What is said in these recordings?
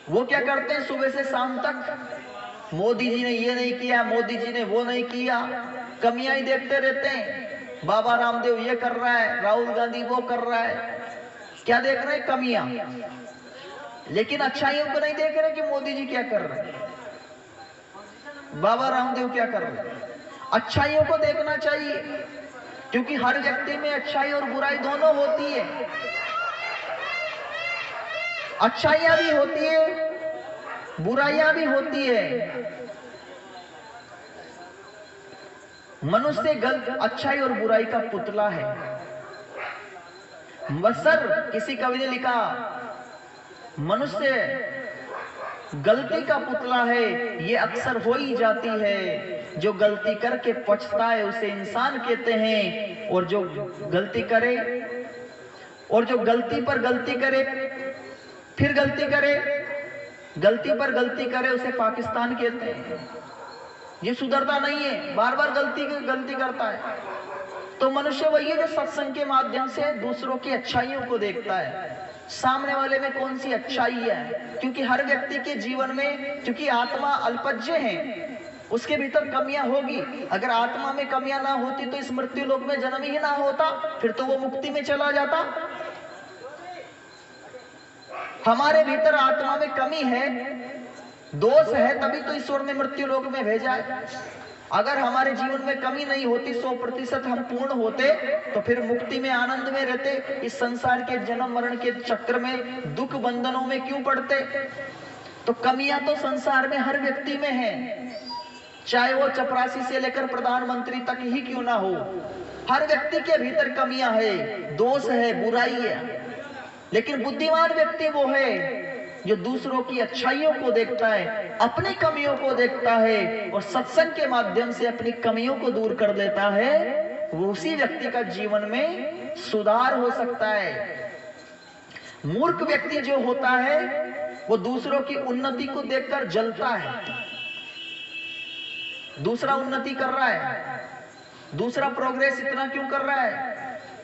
वो क्या करते हैं सुबह से शाम तक, मोदी जी ने ये नहीं किया, मोदी जी ने वो नहीं किया, कमियां ही देखते रहते हैं। बाबा रामदेव ये कर रहा है, राहुल गांधी वो कर रहा है, क्या देख रहे हैं? कमियां। लेकिन अच्छाइयों को नहीं देख रहे कि मोदी जी क्या कर रहे हैं, बाबा रामदेव क्या कर रहे हैं। अच्छाइयों को देखना चाहिए, क्योंकि हर व्यक्ति में अच्छाई और बुराई दोनों होती है। अच्छाइयां भी होती है, बुराइयां भी होती है। मनुष्य अच्छाई और बुराई का पुतला है। मसर किसी कवि ने लिखा, मनुष्य गलती का पुतला है, ये अक्सर हो ही जाती है। जो गलती करके पछता है उसे इंसान कहते हैं, और जो गलती करे और जो गलती पर गलती करे फिर गलती करे, गलती पर गलती करे उसे पाकिस्तान कहते हैं। ये सुधरता नहीं है, बार बार गलती करता है। तो मनुष्य वही है जो सत्संग के माध्यम से दूसरों की अच्छाइयों को देखता है, सामने वाले में कौन सी अच्छाई है। क्योंकि हर व्यक्ति के जीवन में, क्योंकि आत्मा अल्पज्य है, उसके भीतर कमियां होगी। अगर आत्मा में कमियां ना होती तो इस मृत्यु लोक में जन्म ही ना होता, फिर तो वो मुक्ति में चला जाता। हमारे भीतर आत्मा में कमी है, दोष है, तभी तो ईश्वर ने मृत्यु लोक में भेजा है। अगर हमारे जीवन में कमी नहीं होती, 100% हम पूर्ण होते, तो फिर मुक्ति में आनंद में रहते। इस संसार के जन्म मरण के चक्र में, दुख बंधनों में क्यों पड़ते? तो कमियां तो संसार में हर व्यक्ति में है, चाहे वो चपरासी से लेकर प्रधानमंत्री तक ही क्यों ना हो। हर व्यक्ति के भीतर कमियां है, दोष है, बुराई है। लेकिन बुद्धिमान व्यक्ति वो है जो दूसरों की अच्छाइयों को देखता है, अपनी कमियों को देखता है, और सत्संग के माध्यम से अपनी कमियों को दूर कर देता है। वो उसी व्यक्ति का जीवन में सुधार हो सकता है। मूर्ख व्यक्ति जो होता है वो दूसरों की उन्नति को देखकर जलता है। दूसरा उन्नति कर रहा है, दूसरा प्रोग्रेस इतना क्यों कर रहा है,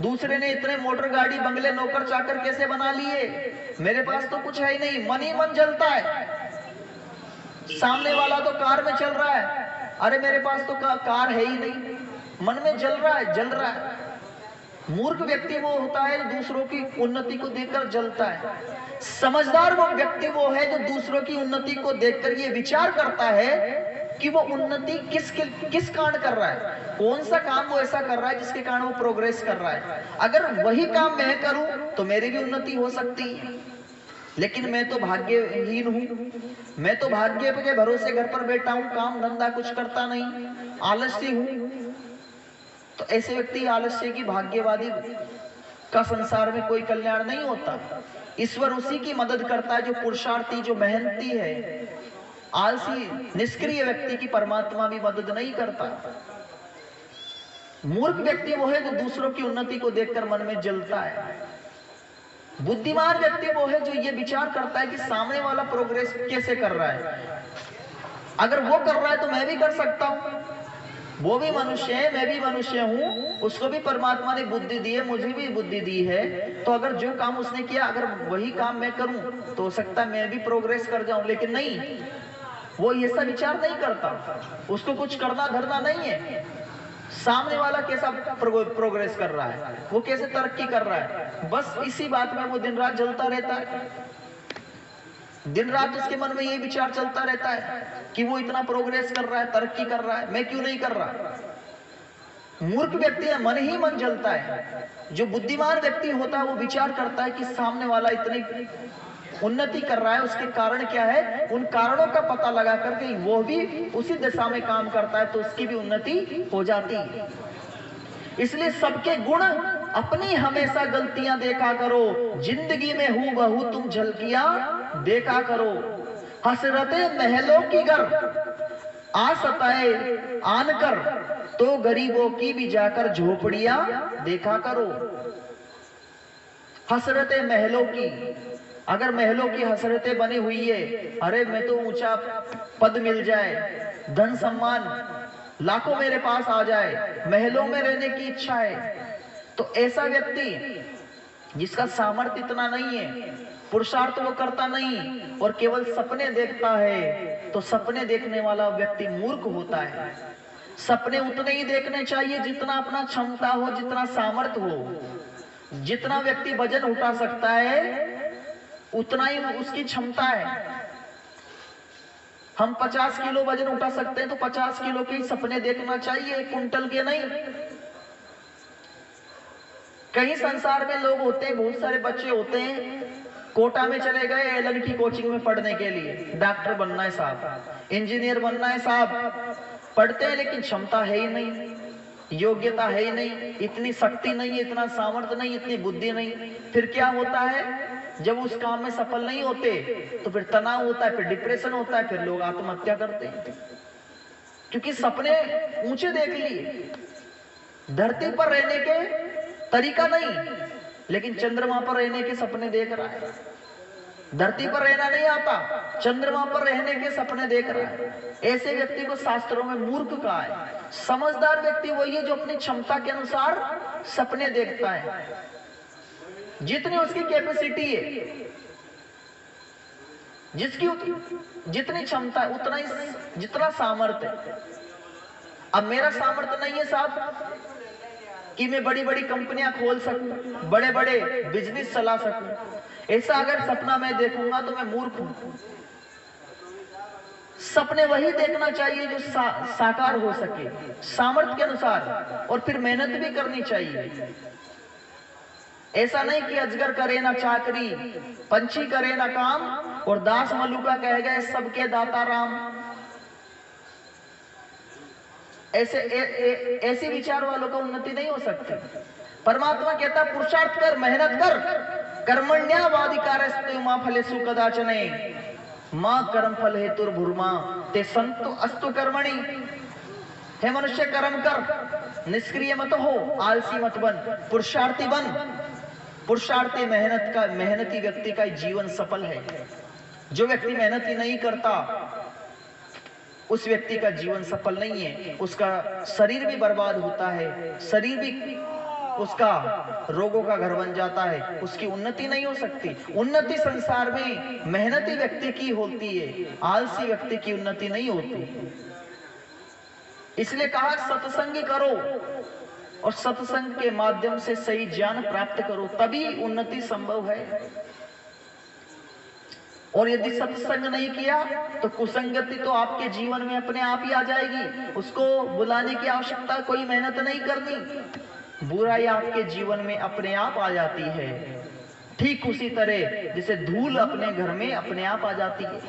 दूसरे ने इतने मोटर गाड़ी बंगले नौकर चाकर कैसे बना लिए, मेरे पास तो कुछ है ही नहीं। मन ही मन जलता है। सामने वाला तो कार में चल रहा है, अरे मेरे पास तो कार है ही नहीं, मन में जल रहा है। मूर्ख व्यक्ति वो होता है जो दूसरों की उन्नति को देखकर जलता है। समझदार वो व्यक्ति वो है जो दूसरों की उन्नति को देखकर ये विचार करता है कि वो उन्नति किस कारण कर रहा है, कौन सा काम वो ऐसा कर रहा है जिसके कारण वो प्रोग्रेस कर रहा है। अगर वही काम मैं करूं तो मेरी भी उन्नति हो सकती है, लेकिन मैं तो भाग्यहीन हूं, मैं तो भाग्य के भरोसे घर पर बैठा हूं, काम धंधा कुछ करता नहीं, आलसी हूं। तो ऐसे व्यक्ति आलस्य की, भाग्यवादी का संसार में कोई कल्याण नहीं होता। ईश्वर उसी की मदद करता है जो पुरुषार्थी, जो मेहनती है। आलसी निष्क्रिय व्यक्ति की परमात्मा भी मदद नहीं करता। मूर्ख व्यक्ति वो है जो दूसरों की उन्नति को देखकर मन में जलता है। बुद्धिमान व्यक्ति वो है जो ये विचार करता है कि सामने वाला प्रोग्रेस कैसे कर रहा है, अगर वो कर रहा है तो मैं भी कर सकता हूं। वो भी मनुष्य है, मैं भी मनुष्य हूं, उसको भी परमात्मा ने बुद्धि दी है, मुझे भी बुद्धि दी है। तो अगर जो काम उसने किया, अगर वही काम मैं करूं तो हो सकता है मैं भी प्रोग्रेस कर जाऊं। लेकिन नहीं, वो ऐसा विचार नहीं करता, उसको कुछ करना धरना नहीं है। सामने वाला कैसा प्रोग्रेस कर रहा है, वो कैसे तरक्की कर रहा है, बस इसी बात में वो दिन रात जलता रहता है। दिन रात उसके मन में यही विचार चलता रहता है कि वो इतना प्रोग्रेस कर रहा है, तरक्की कर रहा है, मैं क्यों नहीं कर रहा। मूर्ख व्यक्ति का मन ही मन जलता है। जो बुद्धिमान व्यक्ति होता है वो विचार करता है कि सामने वाला इतनी उन्नति कर रहा है, उसके कारण क्या है, उन कारणों का पता लगा करके वो भी उसी दिशा में काम करता है, तो उसकी भी उन्नति हो जाती है। इसलिए सबके गुण, अपनी हमेशा गलतियां देखा करो, जिंदगी में हूबहू तुम झलकियां देखा करो। हसरते महलों की गर आ सताए आन कर, तो गरीबों की भी जाकर झोपड़ियां देखा करो। हसरते महलों की, अगर महलों की हसरतें बनी हुई है, अरे मैं तो ऊंचा पद मिल जाए, धन सम्मान लाखों मेरे पास आ जाए, महलों में रहने की इच्छा है, तो ऐसा व्यक्ति जिसका सामर्थ्य इतना नहीं है, पुरुषार्थ वो करता नहीं और केवल सपने देखता है, तो सपने देखने वाला व्यक्ति मूर्ख होता है। सपने उतने ही देखने चाहिए जितना अपना क्षमता हो, जितना सामर्थ्य हो। जितना व्यक्ति वजन उठा सकता है उतना ही उसकी क्षमता है। हम 50 किलो वजन उठा सकते हैं तो 50 किलो के ही सपने देखना चाहिए, 1 कुंटल के नहीं। कई संसार में लोग होते हैं, बहुत सारे बच्चे होते हैं, कोटा में चले गए एलन की कोचिंग में पढ़ने के लिए, डॉक्टर बनना है साहब, इंजीनियर बनना है साहब, पढ़ते हैं लेकिन क्षमता है ही नहीं, योग्यता है ही नहीं, इतनी शक्ति नहीं है, इतना सामर्थ्य नहीं, इतनी बुद्धि नहीं। फिर क्या होता है, जब उस काम में सफल नहीं होते तो फिर तनाव होता है, फिर डिप्रेशन होता है, फिर लोग आत्महत्या करते हैं, क्योंकि सपने ऊंचे देख लिए। धरती पर रहने के तरीका नहीं, लेकिन चंद्रमा पर रहने के सपने देख रहा है। धरती पर रहना नहीं आता, चंद्रमा पर रहने के सपने देख रहा है। ऐसे व्यक्ति को शास्त्रों में मूर्ख कहा है। समझदार व्यक्ति वही है जो अपनी क्षमता के अनुसार सपने देखता है, जितनी उसकी कैपेसिटी है, जितनी क्षमता है उतना ही, जितना सामर्थ्य है। अब मेरा सामर्थ्य नहीं है साहब कि मैं बड़ी बड़ी कंपनियां खोल सकूं, बड़े बड़े बिजनेस चला सकूं। ऐसा अगर सपना मैं देखूंगा तो मैं मूर्ख हूं। सपने वही देखना चाहिए जो साकार हो सके सामर्थ्य के अनुसार, और फिर मेहनत भी करनी चाहिए। ऐसा नहीं कि अजगर करे ना चाकरी, पंछी करे ना काम, और दास मलुका कह गए सबके दाता राम। ऐसे विचार वालों का उन्नति नहीं हो सकती। परमात्मा कहता पुरुषार्थ कर, मेहनत कर, कर्मण्यवाधिकारस्ते मा फलेषु कदाचने मां कर्म फल हेतुर्भुर्मा ते संतु अस्तु कर्मणि। हे मनुष्य कर्म कर, निष्क्रिय मत हो, आलसी मत बन, पुरुषार्थी बन। पुरुषार्थी मेहनती व्यक्ति का जीवन सफल है। जो व्यक्ति मेहनत ही नहीं करता उस व्यक्ति का जीवन सफल नहीं है। उसका शरीर भी बर्बाद होता है, शरीर भी उसका रोगों का घर बन जाता है, उसकी उन्नति नहीं हो सकती। उन्नति संसार में मेहनती व्यक्ति की होती है, आलसी व्यक्ति की उन्नति नहीं होती। इसलिए कहा सत्संग करो और सत्संग के माध्यम से सही ज्ञान प्राप्त करो, तभी उन्नति संभव है। और यदि सत्संग नहीं किया तो कुसंगति तो आपके जीवन में अपने आप ही आ जाएगी, उसको बुलाने की आवश्यकता, कोई मेहनत नहीं करनी। बुराई आपके जीवन में अपने आप आ जाती है, ठीक उसी तरह जैसे धूल अपने घर में अपने आप आ जाती है।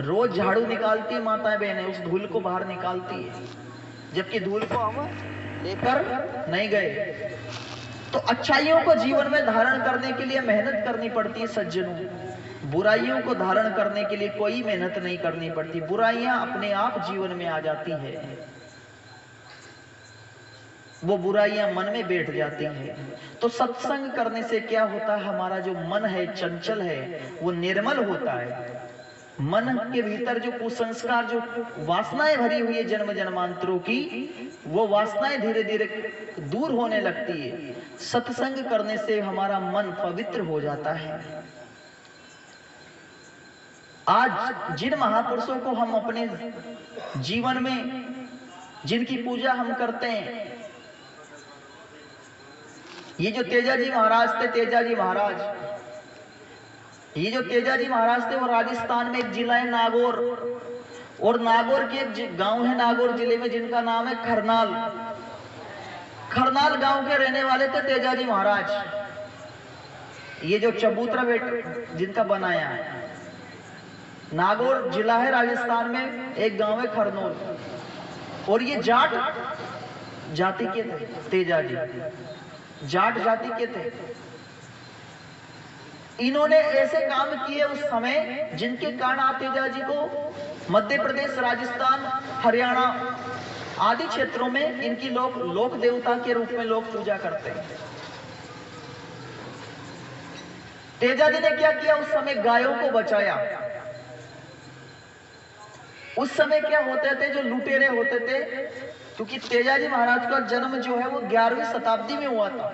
रोज झाड़ू निकालती माताएं बहनें, उस धूल को बाहर निकालती है, जबकि धूल को हम लेकर नहीं गए। तो अच्छाइयों को जीवन में धारण करने के लिए मेहनत करनी पड़ती है सज्जनों। बुराइयों को धारण करने के लिए कोई मेहनत नहीं करनी पड़ती, बुराइयां अपने आप जीवन में आ जाती है। वो बुराइयां मन में बैठ जाती हैं। तो सत्संग करने से क्या होता है, हमारा जो मन है चंचल है वो निर्मल होता है। मन के भीतर जो कुसंस्कार, जो वासनाएं भरी हुई है जन्म जन्मांतरों की, वो वासनाएं धीरे धीरे दूर होने लगती है। सत्संग करने से हमारा मन पवित्र हो जाता है। आज जिन महापुरुषों को हम अपने जीवन में, जिनकी पूजा हम करते हैं, ये जो तेजाजी महाराज थे, तेजाजी महाराज, ये जो तेजाजी महाराज थे वो राजस्थान में एक जिला है नागौर, और नागौर के एक गांव है नागौर जिले में जिनका नाम है खरनाल। खरनाल गांव के रहने वाले थे तेजाजी महाराज। ये जो चबूतरा बेट जिनका बनाया है, नागौर जिला है राजस्थान में, एक गांव है खरनौल, और ये जाट जाति के थे। तेजाजी जाट जाति के थे। इन्होंने ऐसे काम किए उस समय जिनके कारण तेजाजी को मध्य प्रदेश, राजस्थान, हरियाणा आदि क्षेत्रों में इनकी लोक देवता के रूप में लोग पूजा करते हैं। तेजाजी ने क्या किया, उस समय गायों को बचाया। उस समय क्या होते थे, जो लुटेरे होते थे, क्योंकि तेजाजी महाराज का जन्म जो है वो 11वीं शताब्दी में हुआ था,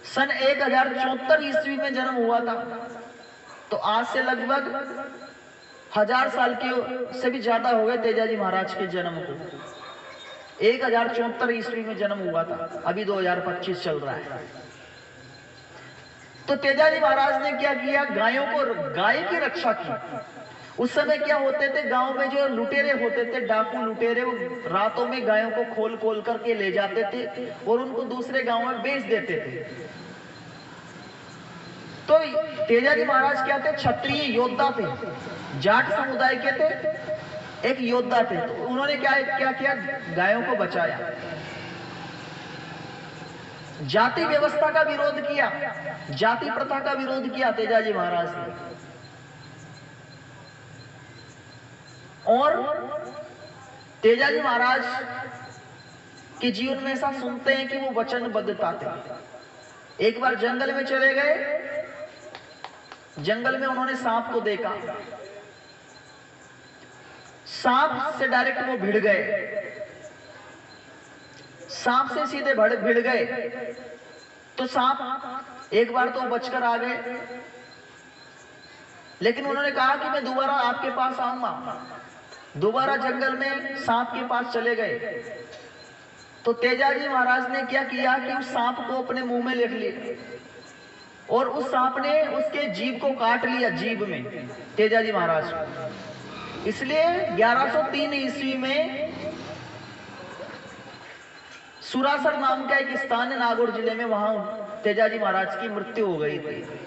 सन 1074 ईस्वी में जन्म हुआ था। तो आज से लगभग 1000 साल के से भी ज्यादा हो गए तेजाजी महाराज के जन्म को। 1074 ईस्वी में जन्म हुआ था, अभी 2025 चल रहा है। तो तेजाजी महाराज ने क्या किया, गाय की रक्षा की। उस समय क्या होते थे, गांव में जो लुटेरे होते थे, डाकू लुटेरे, वो रातों में गायों को खोल खोल करके ले जाते थे और उनको दूसरे गांव में बेच देते थे। तो तेजाजी महाराज क्या थे, क्षत्रिय योद्धा थे, जाट समुदाय के थे, एक योद्धा थे। तो उन्होंने क्या किया, गायों को बचाया, जाति व्यवस्था का विरोध किया, जाति प्रथा का विरोध किया तेजाजी महाराज ने। और तेजाजी महाराज के जीवन में ऐसा सुनते हैं कि वो वचनबद्धता थे। एक बार जंगल में चले गए, जंगल में उन्होंने सांप को देखा, सांप से डायरेक्ट वो भिड़ गए, सांप से सीधे भिड़ गए। तो सांप एक बार तो बचकर आ गए, लेकिन उन्होंने कहा कि मैं दोबारा आपके पास आऊंगा। दोबारा जंगल में सांप के पास चले गए। तो तेजाजी महाराज ने क्या किया कि उस सांप को अपने मुंह में लेट लिया और उस सांप ने उसके जीभ को काट लिया, जीभ में, तेजाजी महाराज। इसलिए 1103 ईस्वी में सुरासर नाम का एक स्थान है नागौर जिले में, वहां तेजाजी महाराज की मृत्यु हो गई थी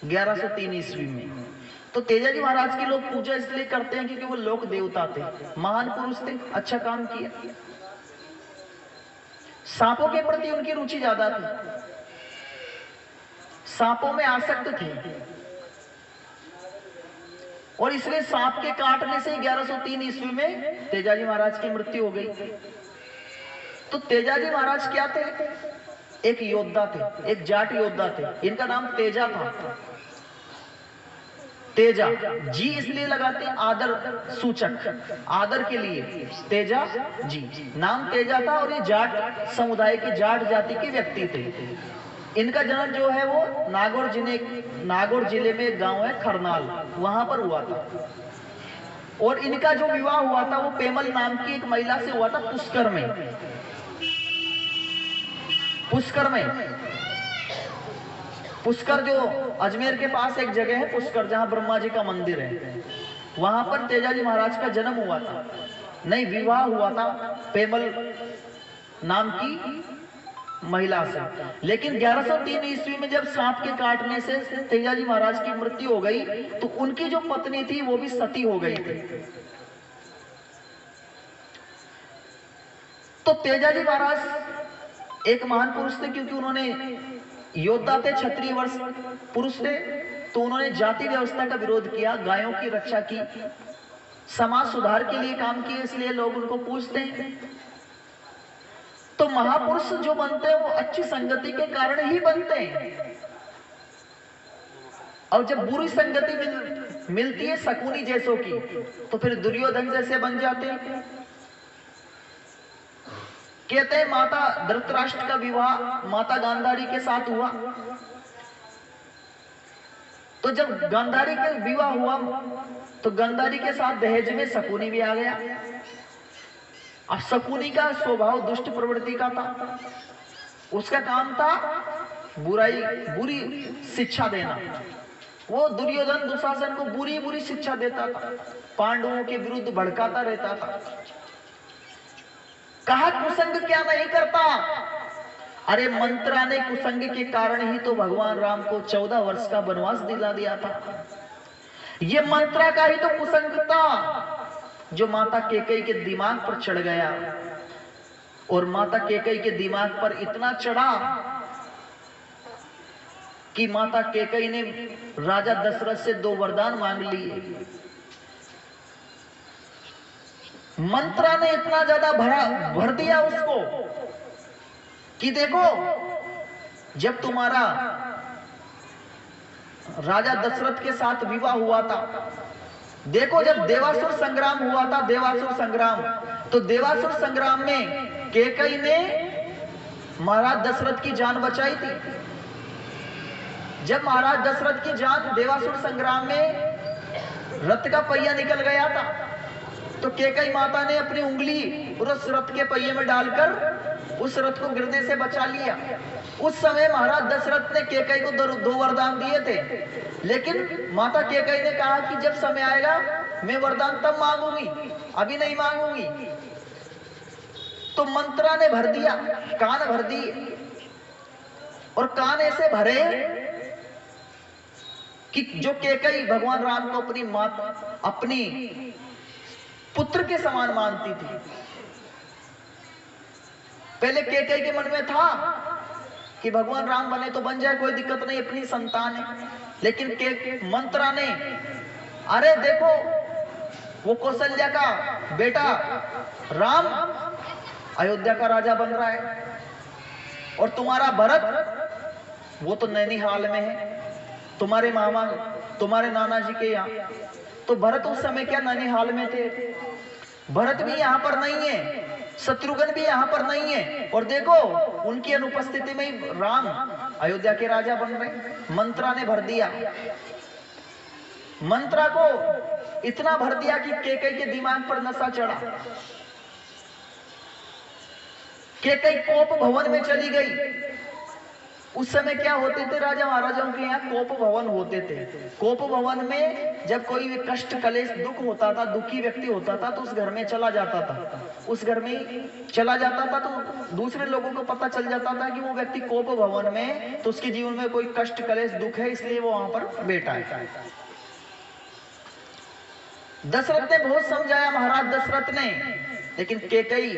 1103 ईस्वी में। तो तेजाजी महाराज की लोग पूजा इसलिए करते हैं क्योंकि वो लोक देवता थे, महान पुरुष थे, अच्छा काम किया। सांपों के प्रति उनकी रुचि ज्यादा थी, सांपों में आसक्त थे और इसलिए सांप के काटने से 1103 ईस्वी में तेजाजी महाराज की मृत्यु हो गई। तो तेजाजी महाराज क्या थे, एक योद्धा थे, एक जाट योद्धा थे। इनका नाम तेजा था। तेजा जी इसलिए लगाते हैं आदर सूचक, आदर के लिए तेजा जी, नाम तेजा था। और ये जाट समुदाय के, जाट जाति के व्यक्ति थे। इनका जन्म जो है वो नागौर जिले में एक गांव है खरनाल, वहां पर हुआ था। और इनका जो विवाह हुआ था वो पेमल नाम की एक महिला से हुआ था, पुष्कर में। पुष्कर जो अजमेर के पास एक जगह है पुष्कर, जहां ब्रह्मा जी का मंदिर है, वहां पर तेजाजी महाराज का जन्म हुआ था, नहीं विवाह हुआ था पेमल नाम की महिला से। लेकिन 1103 ईस्वी में जब सांप के काटने से तेजाजी महाराज की मृत्यु हो गई तो उनकी जो पत्नी थी वो भी सती हो गई थी। तो तेजाजी महाराज एक महान पुरुष थे क्योंकि उन्होंने योद्धा थे, क्षत्रिय वर्ष पुरुष थे। तो उन्होंने जाति व्यवस्था का विरोध किया, गायों की रक्षा की, समाज सुधार के लिए काम किए, इसलिए लोग उनको पूछते हैं। तो महापुरुष जो बनते हैं वो अच्छी संगति के कारण ही बनते हैं। और जब बुरी संगति मिलती है शकुनी जैसों की, तो फिर दुर्योधन जैसे बन जाते हैं। कहते हैं माता धृतराष्ट्र का विवाह माता गांधारी के साथ हुआ। तो जब गांधारी का विवाह हुआ तो गांधारी के साथ दहेज में शकुनी भी आ गया। अब शकुनी का स्वभाव दुष्ट प्रवृत्ति का था, उसका काम था बुरी शिक्षा देना। वो दुर्योधन दुशासन को बुरी शिक्षा देता था, पांडवों के विरुद्ध भड़काता रहता था। कहा कुसंग क्या नहीं करता, अरे मंत्रा ने कुसंग के कारण ही तो भगवान राम को 14 वर्ष का वनवास दिला दिया था। ये मंत्रा का ही तो कुसंग था जो माता कैकेयी के दिमाग पर चढ़ गया। और माता कैकेयी के दिमाग पर इतना चढ़ा कि माता कैकेयी ने राजा दशरथ से 2 वरदान मांग लिए। मंत्रा ने इतना ज्यादा भर दिया उसको कि देखो, जब तुम्हारा राजा दशरथ के साथ विवाह हुआ था, देखो जब देवासुर संग्राम हुआ था, देवासुर संग्राम, तो देवासुर संग्राम में कैकेयी ने महाराज दशरथ की जान बचाई थी। जब महाराज दशरथ की जान देवासुर संग्राम में रथ का पहिया निकल गया था, तो कैकेयी माता ने अपनी उंगली उस रथ के पहिए में डालकर उस रथ को गिरने से बचा लिया। उस समय महाराज दशरथ ने कैकेयी को दो वरदान दिए थे, लेकिन माता कैकेयी ने कहा कि जब समय आएगा मैं वरदान तब मांगूंगी, अभी नहीं मांगूंगी। तो मंत्रा ने भर दिया, कान भर दिए, और कान ऐसे भरे कि जो कैकेयी भगवान राम को अपनी माता, अपनी पुत्र के समान मानती थी। पहले कैकेयी के मन में था कि भगवान राम बने तो बन जाए, कोई दिक्कत नहीं, अपनी संतान है। लेकिन मंत्रा ने, अरे देखो वो कौशल्या का बेटा राम अयोध्या का राजा बन रहा है, और तुम्हारा भरत वो तो नैनीहाल में है, तुम्हारे मामा, तुम्हारे नाना जी के यहाँ। तो भरत उस समय क्या नैनीहाल में थे? भरत भी यहाँ पर नहीं है, शत्रुघ्न भी यहाँ पर नहीं है, और देखो उनकी अनुपस्थिति में राम अयोध्या के राजा बन रहे। मंत्रा ने भर दिया, मंत्रा को इतना भर दिया कि कैकेयी के दिमाग पर नशा चढ़ा। कैकेयी कोप भवन में चली गई। उस समय क्या होते थे, राजा महाराजाओं के यहाँ कोप भवन होते थे। कोप भवन में जब कोई भी कष्ट कलेश दुख होता था, दुखी व्यक्ति होता था, तो उस घर में चला जाता था। उस घर में चला जाता था तो दूसरे लोगों को पता चल जाता था कि वो व्यक्ति कोप भवन में, तो उसके जीवन में कोई कष्ट कलेश दुख है, इसलिए वो वहां पर बैठा है। दशरथ ने बहुत समझाया, महाराज दशरथ ने, लेकिन कैकेयी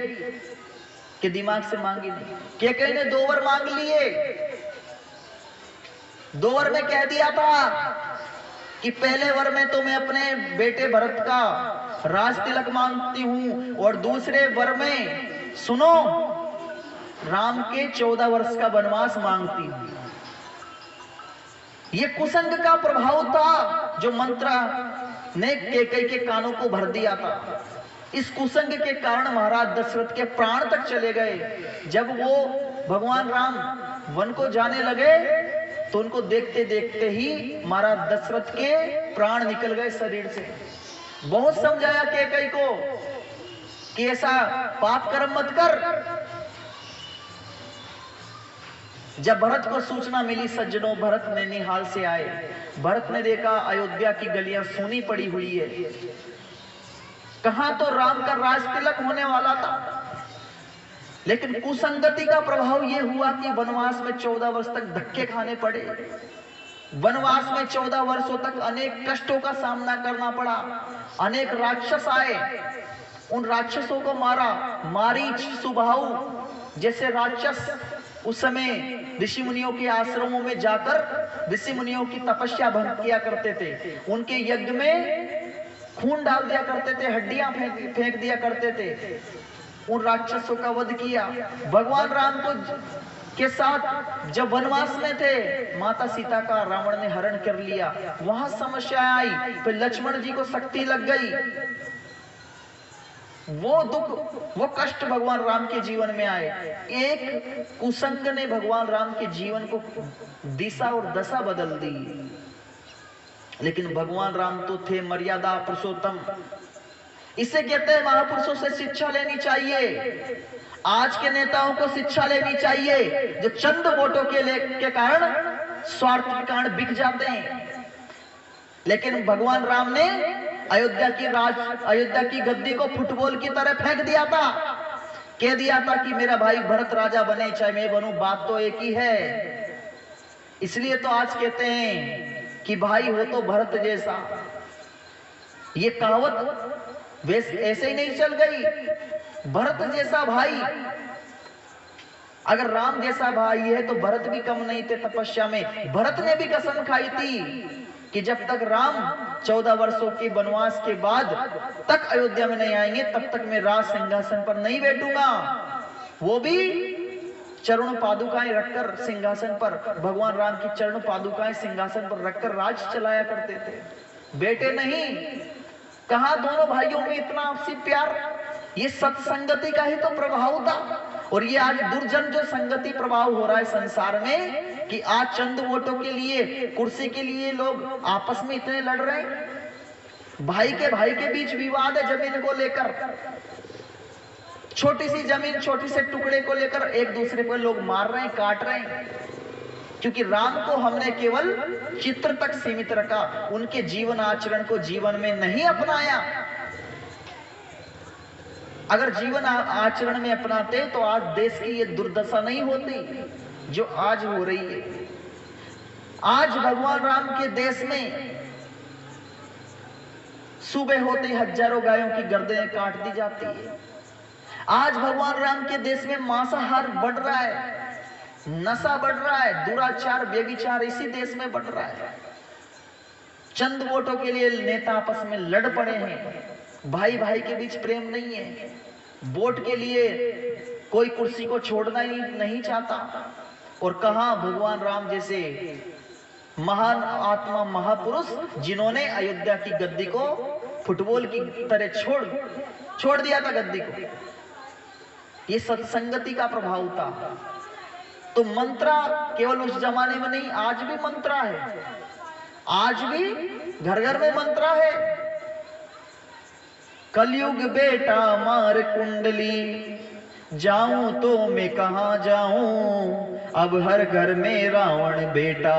के दिमाग से मांगी नहीं। कैकेयी ने 2 वर मांग लिए। 2 वर में कह दिया था कि पहले वर में तो मैं अपने बेटे भरत का राज तिलक मांगती हूं, और दूसरे वर में सुनो राम के 14 वर्ष का वनवास मांगती हूं। ये कुसंग का प्रभाव था जो मंत्रा ने कैकेयी के कानों को भर दिया था। इस कुसंग के कारण महाराज दशरथ के प्राण तक चले गए। जब वो भगवान राम वन को जाने लगे तो उनको देखते देखते ही महाराज दशरथ के प्राण निकल गए शरीर से। बहुत समझाया कैकेयी को कि ऐसा पाप कर्म मत कर। जब भरत को सूचना मिली, सज्जनों, भरत नैनीहाल से आए। भरत ने देखा अयोध्या की गलियां सूनी पड़ी हुई है, कहां तो राम का राज तिलक होने वाला था। लेकिन कुसंगति का प्रभाव यह हुआ कि वनवास में 14 वर्ष तक धक्के खाने पड़े। वनवास में 14 वर्षों तक अनेक कष्टों का सामना करना पड़ा। अनेक राक्षस आए, उन राक्षसों को मारा। मारीच, सुबाहु जैसे राक्षस उस समय ऋषि मुनियों के आश्रमों में जाकर ऋषि मुनियों की तपस्या भंग किया करते थे। उनके यज्ञ में खून डाल दिया करते थे, हड्डियां फेंक दिया करते थे। उन राक्षसों का वध किया। भगवान राम को के साथ जब वनवास में थे, माता सीता का रावण ने हरण कर लिया। वहां समस्या आई, फिर लक्ष्मण जी को शक्ति लग गई। वो दुख, वो कष्ट भगवान राम के जीवन में आए। एक कुसंग ने भगवान राम के जीवन को दिशा और दशा बदल दी। लेकिन भगवान राम तो थे मर्यादा पुरुषोत्तम। इसे कहते हैं महापुरुषों से शिक्षा लेनी चाहिए। आज के नेताओं को शिक्षा लेनी चाहिए जो चंद वोटों के कारण स्वार्थ के कारण बिक जाते हैं। लेकिन भगवान राम ने अयोध्या की गद्दी को फुटबॉल की तरह फेंक दिया था। कह दिया था कि मेरा भाई भरत राजा बने चाहे मैं बनूं, बात तो एक ही है। इसलिए तो आज कहते हैं कि भाई हो तो भरत जैसा। ये कहावत ऐसे ही नहीं चल गई। भरत जैसा भाई, अगर राम जैसा भाई है तो भरत भी कम नहीं थे तपस्या में। भरत ने भी कसम खाई थी कि जब तक राम 14 वर्षों के वनवास के बाद तक अयोध्या में नहीं आएंगे, तब तक मैं राज सिंहासन पर नहीं बैठूंगा। वो भी चरण पादुकाएं रखकर सिंहासन पर, भगवान राम की चरण पादुकाएं सिंहासन पर रखकर राज चलाया करते थे। बेटे नहीं, कहा दोनों भाइयों में इतना आपसी प्यार। ये सत्संगति का ही तो प्रभाव था। और ये आज दुर्जन जो संगति प्रभाव हो रहा है संसार में, कि आज चंद वोटों के लिए, कुर्सी के लिए लोग आपस में इतने लड़ रहे हैं। भाई के बीच विवाद है जमीन को लेकर, छोटी सी जमीन, छोटे से टुकड़े को लेकर एक दूसरे पर लोग मार रहे हैं, काट रहे हैं, क्योंकि राम को हमने केवल चित्र तक सीमित रखा, उनके जीवन आचरण को जीवन में नहीं अपनाया। अगर जीवन आचरण में अपनाते तो आज देश की ये दुर्दशा नहीं होती जो आज हो रही है। आज भगवान राम के देश में सुबह होते हजारों गायों की गर्दनें काट दी जाती है। आज भगवान राम के देश में मांसाहार बढ़ रहा है, नशा बढ़ रहा है, दुराचार, व्यभिचार इसी देश में बढ़ रहा है। चंद वोटों के लिए नेता आपस में लड़ पड़े हैं, भाई भाई के बीच प्रेम नहीं है। वोट के लिए कोई कुर्सी को छोड़ना ही नहीं चाहता। और कहां भगवान राम जैसे महान आत्मा, महापुरुष, जिन्होंने अयोध्या की गद्दी को फुटबॉल की तरह छोड़ दिया था गद्दी को। ये सत्संगति का प्रभाव था। तो मंत्रा केवल उस जमाने में नहीं, आज भी मंत्रा है, आज भी घर घर में मंत्रा है। कलयुग बेटा मार कुंडली, जाऊं तो मैं कहां जाऊं, अब हर घर में रावण बेटा,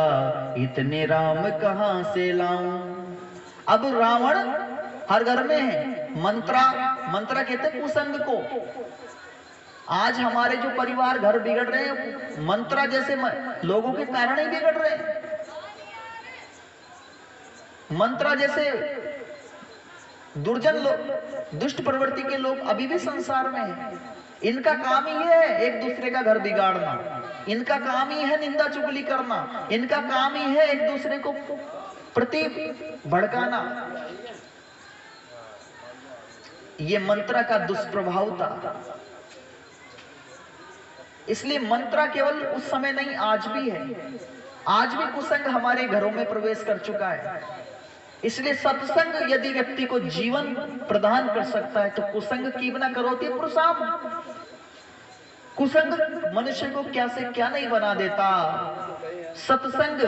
इतने राम कहां से लाऊं। अब रावण हर घर में है। मंत्रा कहते हैं कुसंग को। आज हमारे जो परिवार घर बिगड़ रहे हैं, मंत्रा जैसे लोगों के कारण ही बिगड़ रहे हैं। मंत्रा जैसे दुर्जन लोग, दुष्ट प्रवृत्ति के लोग अभी भी संसार में हैं। इनका काम ही है एक दूसरे का घर बिगाड़ना, इनका काम ही है निंदा चुगली करना, इनका काम ही है एक दूसरे को प्रति भड़काना। ये मंत्रा का दुष्प्रभाव था। इसलिए मंत्रा केवल उस समय नहीं, आज भी है। आज भी कुसंग हमारे घरों में प्रवेश कर चुका है। इसलिए सत्संग यदि व्यक्ति को जीवन प्रदान कर सकता है तो कुसंग की न करोति पुरुषाम। कुसंग मनुष्य को क्या से क्या नहीं बना देता, सत्संग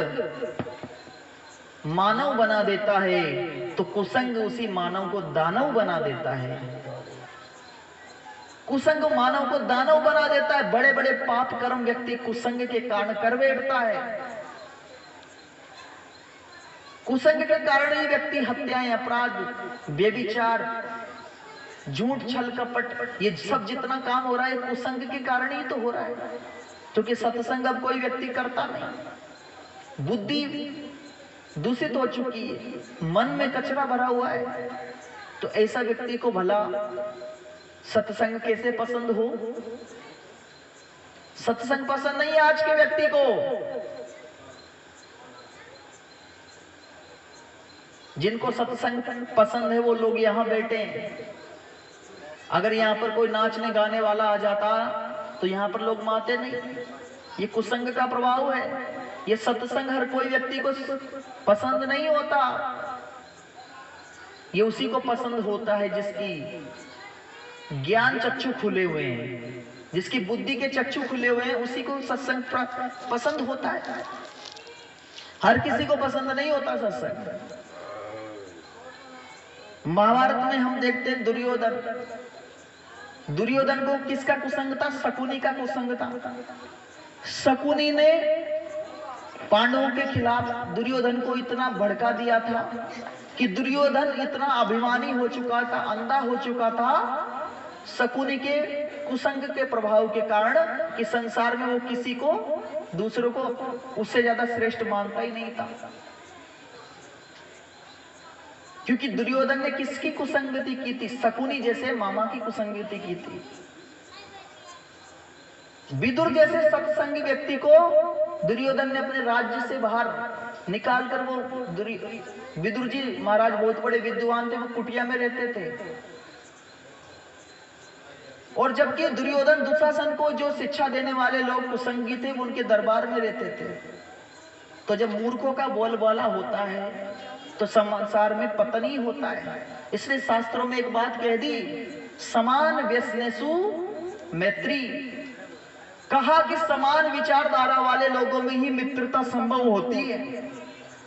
मानव बना देता है, तो कुसंग उसी मानव को दानव बना देता है। कुसंग मानव को दानव बना देता है। बड़े बड़े पाप कर्म व्यक्ति कुसंग के कारण कर बैठता है। कुसंग के कारण ही व्यक्ति हत्याएं, अपराध, व्यभिचार, झूठ, छल, कपट, ये सब जितना काम हो रहा है कुसंग के कारण ही तो हो रहा है। क्योंकि सत्संग अब कोई व्यक्ति करता नहीं, बुद्धि दूषित हो चुकी है, मन में कचरा भरा हुआ है। तो ऐसा व्यक्ति को भला सत्संग कैसे पसंद हो? सत्संग पसंद नहीं है आज के व्यक्ति को। जिनको सत्संग पसंद है वो लोग यहाँ बैठे हैं। अगर यहाँ पर कोई नाचने गाने वाला आ जाता तो यहाँ पर लोग मानते नहीं। ये कुसंग का प्रभाव है। ये सत्संग हर कोई व्यक्ति को पसंद नहीं होता। ये उसी को पसंद होता है जिसकी ज्ञान चक्षु खुले हुए हैं, जिसकी बुद्धि के चक्षु खुले हुए हैं, उसी को सत्संग पसंद होता है। हर किसी को पसंद नहीं होता सत्संग। महाभारत में हम देखते हैं दुर्योधन को किसका कुसंग था? शकुनी का कुसंग था। शकुनी ने पांडवों के खिलाफ दुर्योधन को इतना भड़का दिया था कि दुर्योधन इतना अभिमानी हो चुका था, अंधा हो चुका था शकुनी के कुसंग के प्रभाव के कारण, कि संसार में वो किसी को, दूसरों को उससे ज्यादा श्रेष्ठ मानता ही नहीं था। क्योंकि दुर्योधन ने किसकी कुसंगति की थी? शकुनी जैसे मामा की कुसंगति की थी। विदुर जैसे सत्संगी व्यक्ति को दुर्योधन ने अपने राज्य से बाहर निकालकर, वो विदुर जी महाराज बहुत बड़े विद्वान थे, वो कुटिया में रहते थे। और जबकि दुर्योधन दुशासन को जो शिक्षा देने वाले लोग कुसंगी थे वो उनके दरबार में रहते थे। तो जब मूर्खों का बोलबाला होता है तो संसार में पतन ही होता है। इसलिए शास्त्रों में एक बात कह दी, समान व्यसनेषु मैत्री, कहा कि समान विचारधारा वाले लोगों में ही मित्रता संभव होती है।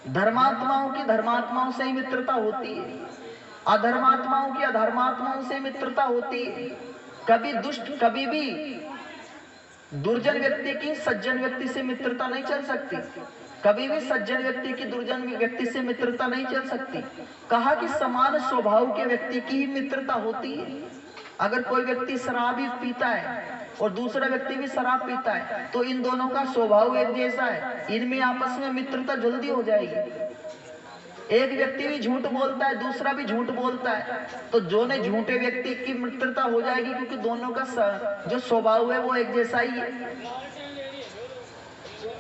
धर्मात्माओं की धर्मात्माओं से ही मित्रता होती है, अधर्मात्माओं की अधर्मात्माओं से मित्रता होती है। कभी भी दुर्जन व्यक्ति की सज्जन व्यक्ति से मित्रता नहीं चल सकती, कभी भी सज्जन व्यक्ति की दुर्जन व्यक्ति से मित्रता नहीं चल सकती। कहा कि समान स्वभाव के व्यक्ति की ही मित्रता होती है। अगर कोई व्यक्ति शराब ही पीता है और दूसरा व्यक्ति भी शराब पीता है तो इन दोनों का स्वभाव एक जैसा है, इनमें आपस में मित्रता जल्दी हो जाएगी। एक व्यक्ति भी झूठ बोलता है, दूसरा भी झूठ बोलता है, तो दोनों झूठे व्यक्ति की मित्रता हो जाएगी, क्योंकि दोनों का जो स्वभाव है वो एक जैसा ही है।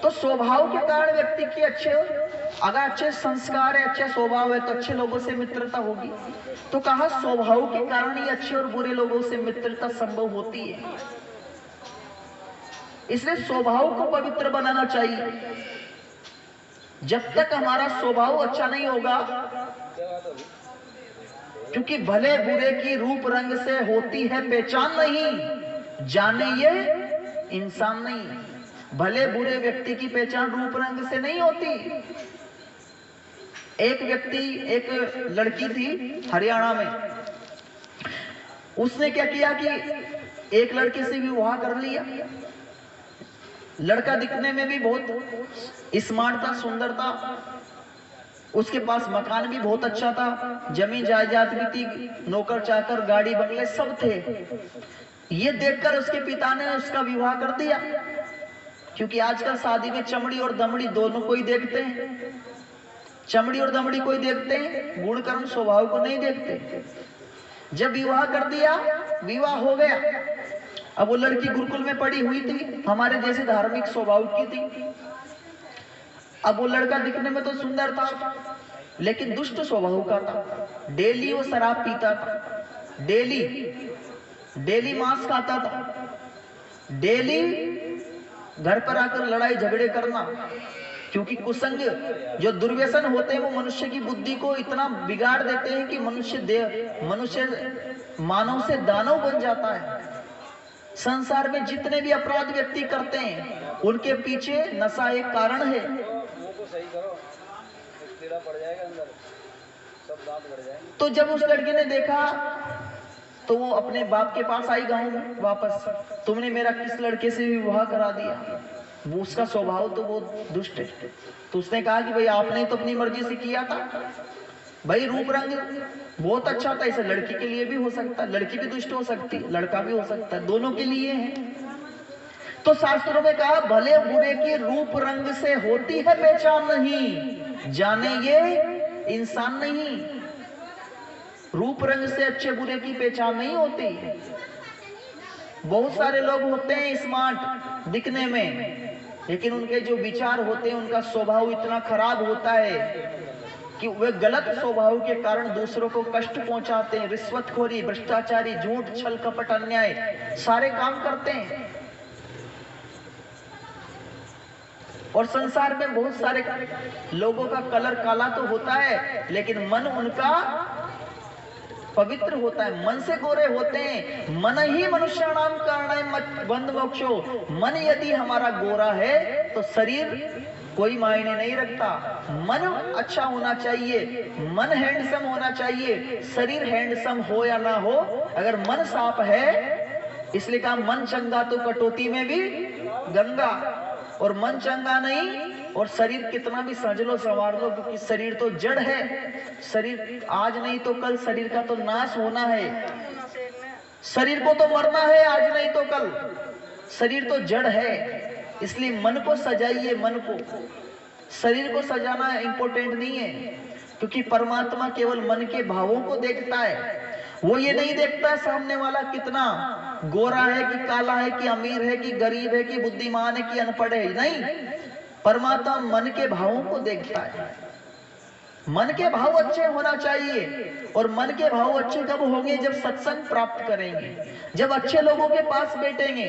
तो स्वभाव के कारण व्यक्ति की अगर अच्छे संस्कार है, अच्छे स्वभाव है, तो अच्छे लोगों से मित्रता होगी। तो कहा स्वभाव के कारण ही अच्छे और बुरे लोगों से मित्रता संभव होती है। इसलिए स्वभाव को पवित्र बनाना चाहिए। जब तक हमारा स्वभाव अच्छा नहीं होगा, क्योंकि भले बुरे की रूप रंग से होती है पहचान, नहीं जाने ये इंसान नहीं। भले बुरे व्यक्ति की पहचान रूप रंग से नहीं होती। एक लड़की थी हरियाणा में, उसने क्या किया कि एक लड़के से विवाह कर लिया। लड़का दिखने में भी बहुत स्मार्ट था, सुंदर था, उसके पास मकान भी बहुत अच्छा था, जमीन जायदाद भी थी, नौकर चाकर गाड़ी बंगले सब थे। ये देखकर उसके पिता ने उसका विवाह कर दिया, क्योंकि आजकल शादी में चमड़ी और दमड़ी दोनों को ही देखते हैं। चमड़ी और दमड़ी को ही देखते हैं, गुण कर्म स्वभाव को नहीं देखते। जब विवाह कर दिया, विवाह हो गया। अब वो लड़की गुरुकुल में पड़ी हुई थी, हमारे जैसे धार्मिक स्वभाव की थी। अब वो लड़का दिखने में तो सुंदर था, लेकिन दुष्ट स्वभाव का था। डेली वो शराब पीता था, डेली मांस खाता था, डेली घर पर आकर लड़ाई झगड़े करना। क्योंकि कुसंग जो दुर्व्यसन होते हैं वो मनुष्य की बुद्धि को इतना बिगाड़ देते हैं कि मनुष्य मानव से दानव बन जाता है। संसार में जितने भी अपराध व्यक्ति करते हैं उनके पीछे नशा एक कारण है। तो जब उस लड़के ने देखा तो वो अपने बाप के पास आई गांव में वापस, तुमने मेरा किस लड़के से विवाह करा दिया, वो उसका स्वभाव तो बहुत दुष्ट है। तो उसने कहा कि भाई आपने तो अपनी मर्जी से किया था, भाई रूप रंग बहुत अच्छा था, इसे लड़की के लिए भी हो सकता है, लड़की भी दुष्ट हो सकती है, लड़का भी हो सकता है, दोनों के लिए है। तो शास्त्रों में कहा भले बुरे की रूप रंग से होती है पहचान, नहीं जाने ये इंसान नहीं। रूप रंग से अच्छे बुरे की पहचान नहीं होती। बहुत सारे लोग होते हैं स्मार्ट दिखने में, लेकिन उनके जो विचार होते हैं, उनका स्वभाव इतना खराब होता है कि वे गलत स्वभाव के कारण दूसरों को कष्ट पहुंचाते हैं। रिश्वतखोरी, भ्रष्टाचारी, झूठ, छल कपट, अन्याय सारे काम करते हैं। और संसार में बहुत सारे लोगों का कलर काला तो होता है, लेकिन मन उनका पवित्र होता है, मन से गोरे होते हैं। मन ही मनुष्याणाम कारणाय बंध मोक्षो। मन यदि हमारा गोरा है तो शरीर कोई मायने नहीं रखता। मन अच्छा होना चाहिए, मन हैंडसम होना चाहिए, शरीर हैंडसम हो या ना हो, अगर मन साफ है, इसलिए कहा मन चंगा तो कटौती में भी गंगा। और मन चंगा नहीं और शरीर कितना भी सज लो संवार लो, क्योंकि शरीर तो जड़ है। शरीर आज नहीं तो कल शरीर का तो नाश होना है, शरीर को तो मरना है आज नहीं तो कल, शरीर तो जड़ है। इसलिए मन को सजाइए, मन को, शरीर को सजाना इंपॉर्टेंट नहीं है, क्योंकि परमात्मा केवल मन के भावों को देखता है। वो ये नहीं देखता सामने वाला कितना गोरा है कि काला है कि अमीर है कि गरीब है कि बुद्धिमान है कि अनपढ़ है, नहीं। परमात्मा मन के भावों को देखता है। मन के भाव अच्छे होना चाहिए। और मन के भाव अच्छे कब होंगे? जब सत्संग प्राप्त करेंगे, जब अच्छे लोगों के पास बैठेंगे,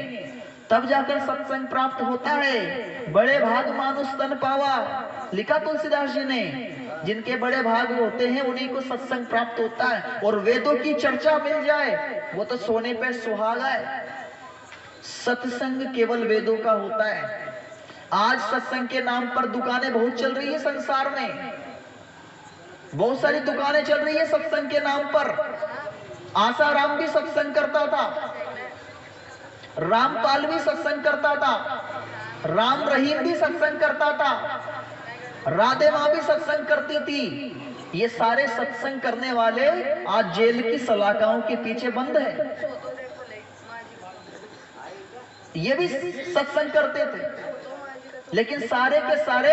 तब जाकर सत्संग प्राप्त होता है। बड़े भाग मानुष तन पावा, लिखा तुलसीदास जी ने। जिनके बड़े भाग होते हैं उन्हीं को सत्संग प्राप्त होता है। और वेदों की चर्चा मिल जाए वो तो सोने पे सुहागा है। सत्संग केवल वेदों का होता है। आज सत्संग के नाम पर दुकानें बहुत चल रही है संसार में, बहुत सारी दुकानें चल रही है सत्संग के नाम पर। आसाराम भी सत्संग करता था, रामपाल भी सत्संग करता था, राम रहीम भी सत्संग करता था, राधे मां भी सत्संग करती थी। ये सारे सत्संग करने वाले आज जेल की सलाखाओं के पीछे बंद है। ये भी सत्संग करते थे, लेकिन सारे के सारे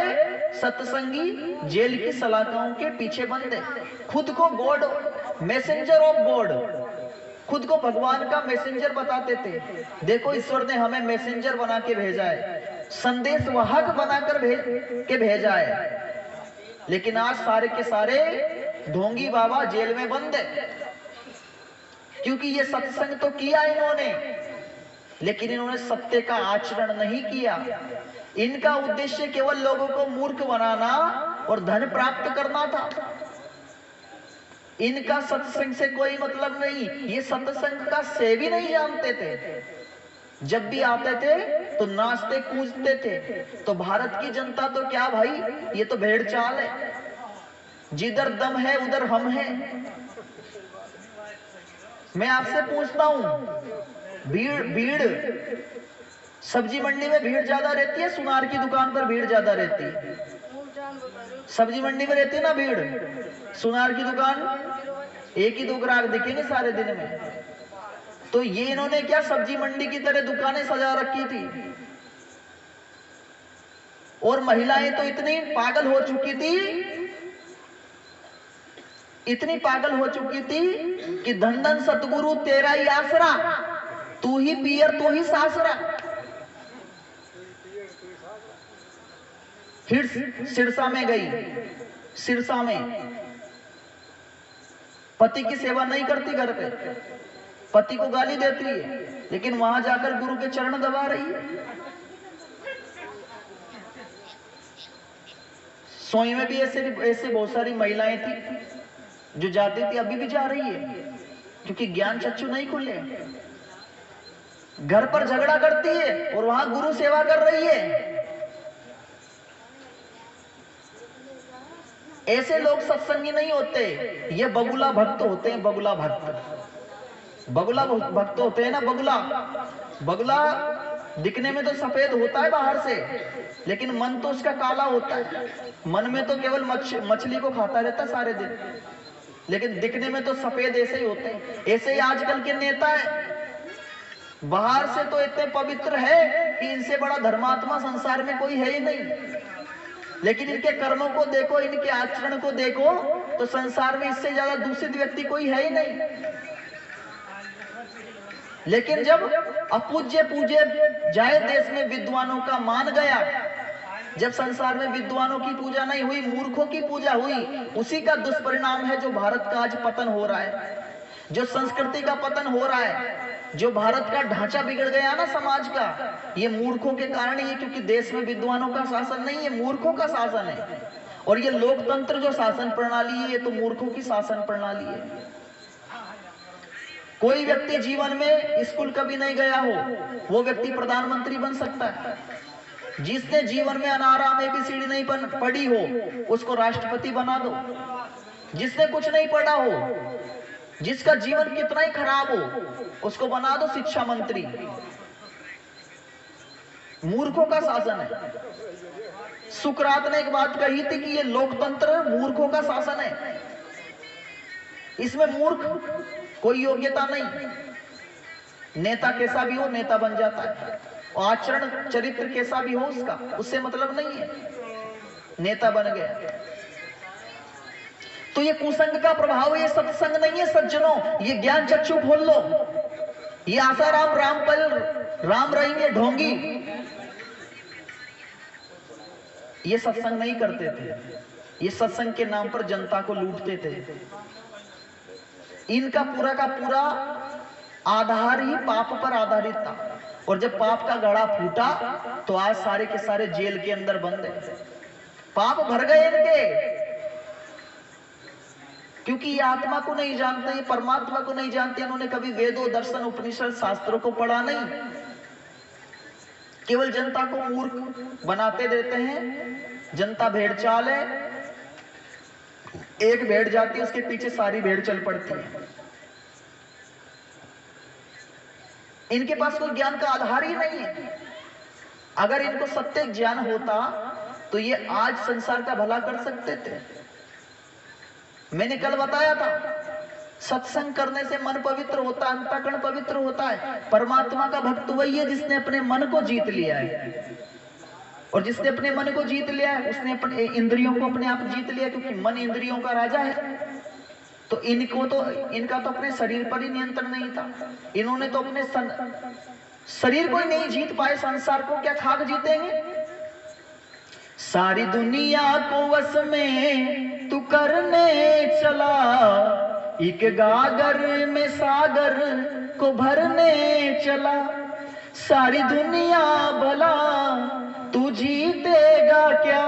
सत्संगी जेल की सलाखाओं के पीछे बंद है। खुद को गॉड, मैसेंजर ऑफ गॉड, खुद को भगवान का मैसेंजर बताते थे। देखो ईश्वर ने हमें मैसेंजर बना के भेजा है, संदेश वाहक बनाकर भेजा है। लेकिन आज सारे के सारे ढोंगी बाबा जेल में बंद है, क्योंकि ये सत्संग तो किया इन्होंने, लेकिन इन्होंने सत्य का आचरण नहीं किया। इनका उद्देश्य केवल लोगों को मूर्ख बनाना और धन प्राप्त करना था। इनका सत्संग से कोई मतलब नहीं। ये सत्संग का से भी नहीं जानते थे। जब भी आते थे तो नाचते कूदते थे। तो भारत की जनता तो क्या भाई, ये तो भेड़ चाल है, जिधर दम है उधर हम हैं। मैं आपसे पूछता हूं, भीड़ सब्जी मंडी में भीड़ ज्यादा रहती है, सुनार की दुकान पर भीड़ ज्यादा रहती है? सब्जी मंडी में रहती है ना भीड़, सुनार की दुकान एक ही दो ग्राहक दिखेंगे सारे दिन में। तो ये इन्होंने क्या सब्जी मंडी की तरह दुकानें सजा रखी थी। और महिलाएं तो इतनी पागल हो चुकी थी, इतनी पागल हो चुकी थी कि धन धन सतगुरु तेरा ही आसरा, तू ही पियर तू ही सासरा। फिर सिरसा में गई, सिरसा में पति की सेवा नहीं करती, घर पे पति को गाली देती है, लेकिन वहां जाकर गुरु के चरण दबा रही है। सोई में भी ऐसे बहुत सारी महिलाएं थी जो जाती थी, अभी भी जा रही है, क्योंकि ज्ञान चक्षु नहीं खुले। घर पर झगड़ा करती है और वहां गुरु सेवा कर रही है। ऐसे लोग सत्संगी नहीं होते, ये बगुला भक्त होते हैं। बगुला भक्त, बगुला भक्त होते हैं ना। बगुला, बगुला दिखने में तो सफेद होता है बाहर से, लेकिन मन तो उसका काला होता है। मन में तो केवल मछली को खाता रहता सारे दिन, लेकिन दिखने में तो सफेद ऐसे ही होते हैं। ऐसे ही आजकल के नेता है, बाहर से तो इतने पवित्र है कि इनसे बड़ा धर्मात्मा संसार में कोई है ही नहीं, लेकिन इनके कर्मों को देखो, इनके आचरण को देखो, तो संसार में इससे ज्यादा दूषित व्यक्ति कोई है ही नहीं। लेकिन जब अपूज्य पूज्य जाए देश में विद्वानों का मान गया, जब संसार में विद्वानों की पूजा नहीं हुई, मूर्खों की पूजा हुई, उसी का दुष्परिणाम है जो भारत का आज पतन हो रहा है, जो संस्कृति का पतन हो रहा है, जो भारत का ढांचा बिगड़ गया ना समाज का, ये मूर्खों के कारण ही है। क्योंकि देश में विद्वानों का शासन नहीं है, मूर्खों का शासन है। और ये लोकतंत्र जो शासन प्रणाली है, ये तो मूर्खों की शासन प्रणाली है। कोई व्यक्ति जीवन में स्कूल कभी नहीं गया हो, वो व्यक्ति प्रधानमंत्री बन सकता है। जिसने जीवन में अनाराम एबीसीडी नहीं पढ़ी हो, उसको राष्ट्रपति बना दो। जिसने कुछ नहीं पढ़ा हो, जिसका जीवन कितना ही खराब हो, उसको बना दो शिक्षा मंत्री। मूर्खों का शासन है। सुकरात ने एक बात कही थी कि ये लोकतंत्र मूर्खों का शासन है, इसमें मूर्ख कोई योग्यता नहीं। नेता कैसा भी हो, नेता बन जाता है, आचरण चरित्र कैसा भी हो उसका, उससे मतलब नहीं है, नेता बन गया। तो ये कुसंग का प्रभाव, ये सत्संग नहीं है सज्जनों। ये ज्ञान चक्षु खोल लो। ये आसाराम, रामपल, राम रहीम, ये ढोंगी, ये सत्संग नहीं करते थे। ये सत्संग के नाम पर जनता को लूटते थे। इनका पूरा का पूरा आधार ही पाप पर आधारित था। और जब पाप का घड़ा फूटा तो आज सारे के सारे जेल के अंदर बंद है। पाप भर गए इनके, क्योंकि ये आत्मा को नहीं जानते, ये परमात्मा को नहीं जानते। इन्होंने कभी वेदों, दर्शन, उपनिषद, शास्त्रों को पढ़ा नहीं। केवल जनता को मूर्ख बनाते देते हैं। जनता भेड़ चाल है, एक भेड़ जाती है उसके पीछे सारी भेड़ चल पड़ती है। इनके पास कोई ज्ञान का आधार ही नहीं है। अगर इनको सत्य ज्ञान होता तो ये आज संसार का भला कर सकते थे। मैंने कल बताया था, सत्संग करने से मन पवित्र होता है, अंतःकरण पवित्र होता है। परमात्मा का भक्त वही है जिसने अपने मन को जीत लिया है, और जिसने अपने मन को जीत लिया है उसने अपने इंद्रियों को अपने आप जीत लिया, क्योंकि मन इंद्रियों का राजा है। तो इनका तो अपने शरीर पर ही नियंत्रण नहीं था। इन्होंने तो अपने शरीर को ही नहीं जीत पाए, संसार को क्या खाक जीतेंगे। सारी दुनिया को वश में तू करने चला, एक गागर में सागर को भरने चला। सारी दुनिया भला तू जीतेगा क्या,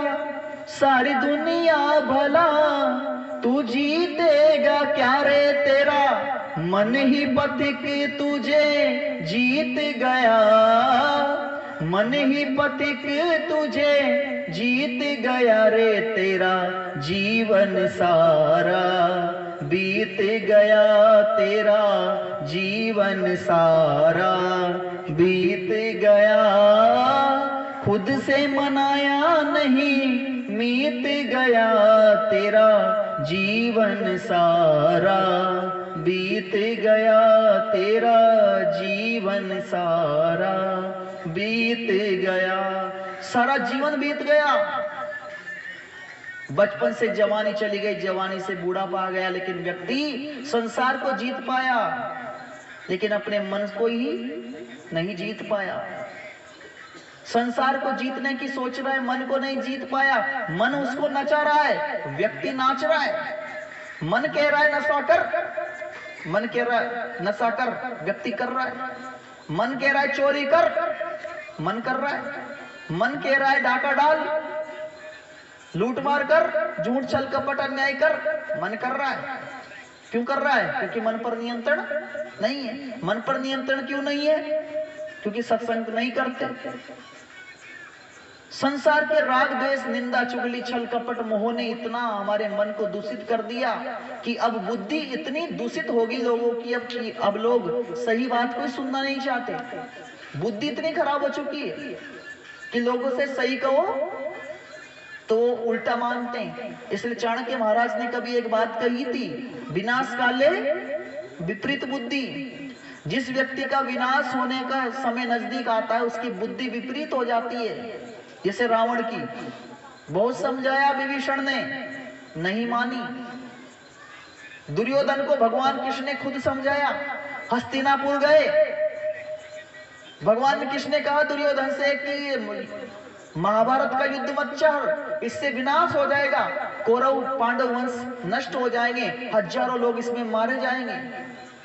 सारी दुनिया भला तू जीतेगा क्या रे, तेरा मन ही पथिक तुझे जीत गया, मन ही पथिक तुझे जीत गया रे, तेरा जीवन सारा बीत गया, तेरा जीवन सारा बीत गया। खुद से मनाया नहीं मीत गया, तेरा जीवन सारा बीत गया, तेरा जीवन सारा बीत गया। सारा जीवन बीत गया। बचपन से जवानी चली गई, जवानी से बूढ़ापा आ गया, लेकिन व्यक्ति संसार को जीत पाया, लेकिन अपने मन को ही नहीं जीत पाया। संसार को जीतने की सोच रहा है, मन को नहीं जीत पाया। मन उसको नचा रहा है, व्यक्ति नाच रहा है। मन कह रहा है नशा कर, मन कह रहा है नशा कर, व्यक्ति कर रहा है। मन कह रहा है चोरी कर, मन कर रहा है। मन कह रहा है डाका डाल, लूट मार कर, झूठ छल कपट अन्याय कर, मन कर रहा है। क्यों कर रहा है? क्योंकि मन पर नियंत्रण नहीं है। मन पर नियंत्रण क्यों नहीं है? क्योंकि सत्संग नहीं करते। संसार के राग द्वेष निंदा चुगली छल कपट मोह ने इतना हमारे मन को दूषित कर दिया कि अब बुद्धि इतनी दूषित होगी लोगों की, अब लोग सही बात को सुनना नहीं चाहते। बुद्धि इतनी खराब हो चुकी है कि लोगों से सही कहो तो उल्टा मानते हैं। इसलिए चाणक्य महाराज ने कभी एक बात कही थी, विनाश काले विपरीत बुद्धि। जिस व्यक्ति का विनाश होने का समय नजदीक आता है उसकी बुद्धि विपरीत हो जाती है। जैसे रावण की बहुत समझाया विभीषण ने, नहीं मानी। दुर्योधन को भगवान कृष्ण ने खुद समझाया। हस्तिनापुर गए, भगवान कृष्ण ने कहा दुर्योधन से कि महाभारत का युद्ध मत चाह, इससे विनाश हो जाएगा, कौरव पांडव वंश नष्ट हो जाएंगे, हजारों लोग इसमें मारे जाएंगे।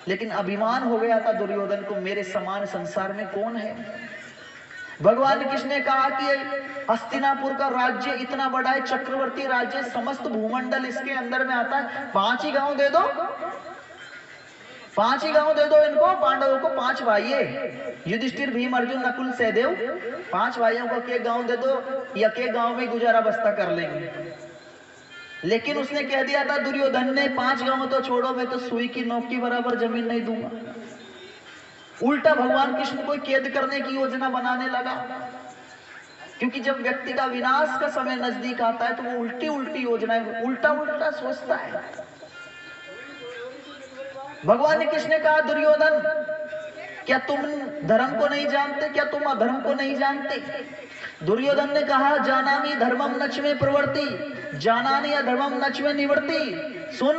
लेकिन अभिमान हो गया था दुर्योधन को, मेरे समान संसार में कौन है। भगवान कृष्ण ने कहा कि हस्तिनापुर का राज्य इतना बड़ा है, चक्रवर्ती राज्य, समस्त भूमंडल इसके अंदर में आता है। 5 ही गांव दे दो, 5 ही गांव दे दो इनको, पांडवों को 5 भाई है, युधिष्ठिर भीम अर्जुन नकुल सहदेव, 5 भाइयों को एक गांव दे दो, या के गांव में गुजारा बस्ता कर लेंगे। लेकिन उसने कह दिया था दुर्योधन ने, 5 गांव तो छोड़ो, मैं तो सुई की नोक की बराबर जमीन नहीं दूंगा। उल्टा भगवान कृष्ण को कैद करने की योजना बनाने लगा, क्योंकि जब व्यक्ति का विनाश का समय नजदीक आता है तो वो उल्टी उल्टी योजनाएं, उल्टा उल्टा सोचता है। भगवान कृष्ण ने कहा दुर्योधन, क्या तुम धर्म को नहीं जानते, क्या तुम अधर्म को नहीं जानते? दुर्योधन ने कहा जानामि धर्मम नच में प्रवृत्ति, जानानि अधर्मम नच में निवृत्ति। सुन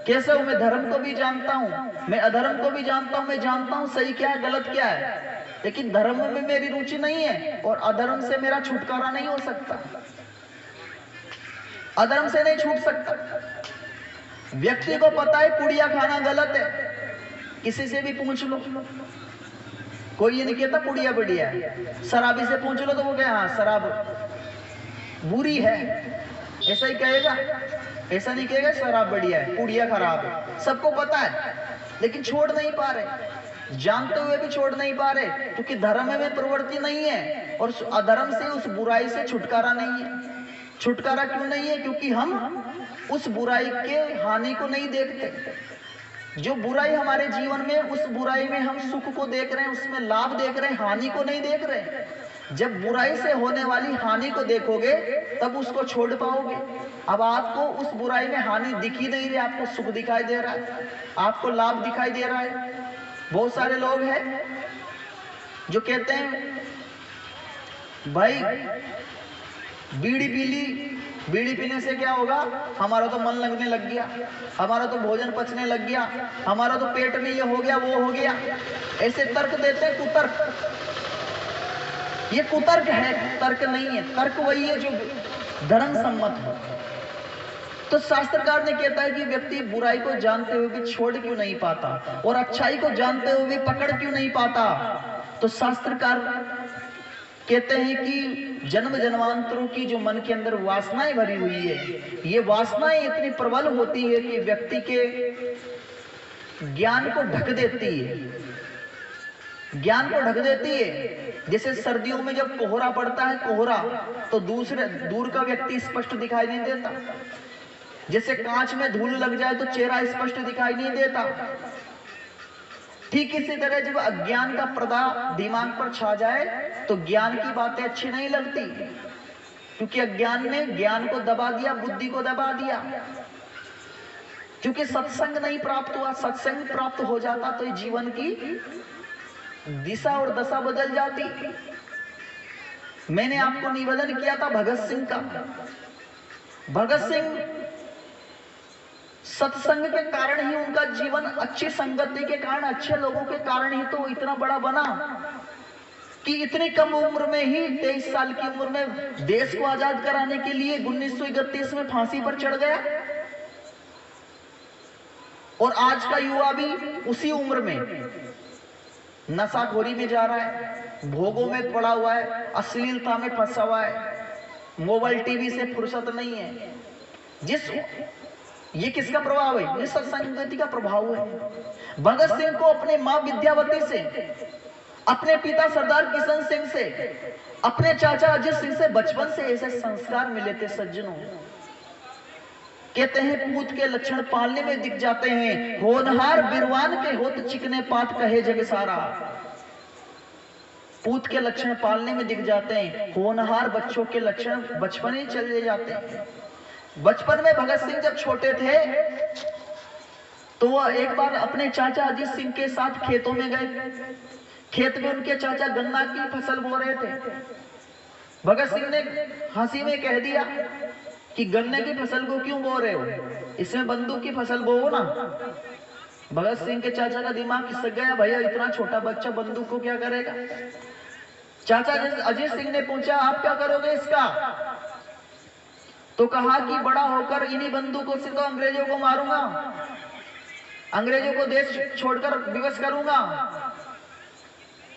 केशव, मैं धर्म को भी जानता हूँ, मैं अधर्म को भी जानता हूँ, मैं जानता हूँ सही क्या है गलत क्या है, लेकिन धर्म में मेरी रुचि नहीं है और अधर्म से मेरा छुटकारा नहीं हो सकता, अधर्म से नहीं छूट सकता। व्यक्ति को पता है पुड़िया खाना गलत है, किसी से भी पूछ लो, कोई ये नहीं कहता पुड़िया बढ़िया है। शराबी से पूछ लो तो वो कहे हाँ शराब बुरी है, ऐसा ही कहेगा, ऐसा नहीं कहेगा शराब बढ़िया है पुड़िया खराब है। सबको पता है लेकिन छोड़ नहीं पा रहे। जानते हुए भी छोड़ नहीं पा रहे, क्योंकि धर्म में प्रवृत्ति नहीं है और अधर्म से, उस बुराई से छुटकारा नहीं है। छुटकारा क्यों नहीं है? क्योंकि हम उस बुराई के हानि को नहीं देखते। जो बुराई हमारे जीवन में, उस बुराई में हम सुख को देख रहे हैं, उसमें लाभ देख रहे हैं, हानि को नहीं देख रहे। जब बुराई से होने वाली हानि को देखोगे तब उसको छोड़ पाओगे। अब आपको उस बुराई में हानि दिख ही नहीं रही, आपको सुख दिखाई दे रहा है, आपको लाभ दिखाई दे रहा है। बहुत सारे लोग हैं जो कहते हैं भाई बीड़ी पी ली, बीड़ी पीने से क्या होगा, हमारा तो मन लगने लग गया, हमारा तो भोजन पचने लग गया, हमारा तो पेट में ये हो गया, वो हो गया। ऐसे तर्क देते हैं, कुतर्क। ये कुतर्क है, तर्क नहीं है। तर्क वही है जो धर्म सम्मत हो। तो शास्त्रकार ने कहता है कि व्यक्ति बुराई को जानते हुए भी छोड़ क्यों नहीं पाता और अच्छाई को जानते हुए भी पकड़ क्यों नहीं पाता। तो शास्त्रकार कहते हैं कि जन्म जन्मांतरों की जो मन के अंदर वासनाएं भरी हुई है, ये वासनाएं इतनी प्रबल होती है कि व्यक्ति के ज्ञान को ढक देती है, ज्ञान को ढक देती है। जैसे सर्दियों में जब कोहरा पड़ता है, कोहरा तो दूर का व्यक्ति स्पष्ट दिखाई नहीं देता। जैसे कांच में धूल लग जाए तो चेहरा स्पष्ट दिखाई नहीं देता। ठीक इसी तरह जब अज्ञान का पर्दा दिमाग पर छा जाए तो ज्ञान की बातें अच्छी नहीं लगती, क्योंकि अज्ञान ने ज्ञान को दबा दिया, बुद्धि को दबा दिया। क्योंकि सत्संग नहीं प्राप्त हुआ। सत्संग प्राप्त हो जाता तो जीवन की दिशा और दशा बदल जाती। मैंने आपको निवेदन किया था भगत सिंह का। भगत सिंह सत्संग के कारण ही उनका जीवन, अच्छी संगति के कारण, अच्छे लोगों के कारण ही तो इतना बड़ा बना कि इतनी कम उम्र में ही, 23 साल की उम्र में देश को आजाद कराने के लिए 1931 में फांसी पर चढ़ गया। और आज का युवा भी उसी उम्र में नशाखोरी में जा रहा है, भोगों में पड़ा हुआ है, अश्लीलता में फंसा हुआ है, मोबाइल टीवी से फुर्सत नहीं है। ये किसका प्रभाव है? ये सत्संगति का प्रभाव है। भगत सिंह को अपने मां विद्यावती से, अपने पिता सरदार किशन सिंह से, अपने चाचा अजीत सिंह से बचपन से ऐसे संस्कार मिले थे। सज्जनों, कहते हैं पूत के लक्षण पालने में दिख जाते हैं, होनहार बिरवान के होत चिकने पात कहे जग सारा। पूत के लक्षण पालने में दिख जाते हैं, होनहार बच्चों के लक्षण बचपन ही चले जाते हैं। बचपन में भगत सिंह जब छोटे थे तो वह एक बार अपने चाचा अजीत सिंह के साथ खेतों में गए। खेत में उनके चाचा गन्ना की फसल बो रहे थे। भगत सिंह ने हंसी में कह दिया कि गन्ने की फसल को क्यों बो रहे हो, इसमें बंदूक की फसल बोओ ना। भगत सिंह के चाचा का दिमाग खिसक गया, भैया इतना छोटा बच्चा बंदूक को क्या करेगा। चाचा अजीत सिंह ने पूछा, आप क्या करोगे इसका? तो कहा कि बड़ा होकर इन्हीं बंदूकों से तो अंग्रेजों को मारूंगा, अंग्रेजों को देश छोड़कर विवश करूंगा।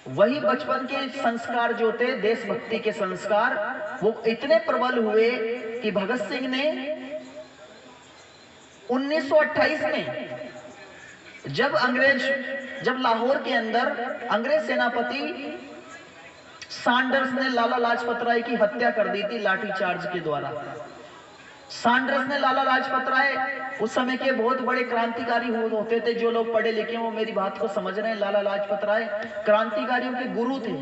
वही बचपन के संस्कार जो थे, देशभक्ति के संस्कार, वो इतने प्रबल हुए कि भगत सिंह ने 1928 में जब लाहौर के अंदर अंग्रेज सेनापति सैंडर्स ने लाला लाजपत राय की हत्या कर दी थी लाठीचार्ज के द्वारा। सैंडर्स ने लाला लाजपत राय, उस समय के बहुत बड़े क्रांतिकारी होते थे। जो लोग पढ़े लिखे वो मेरी बात को समझ रहे हैं। लाला लाजपत राय क्रांतिकारियों के गुरु थे।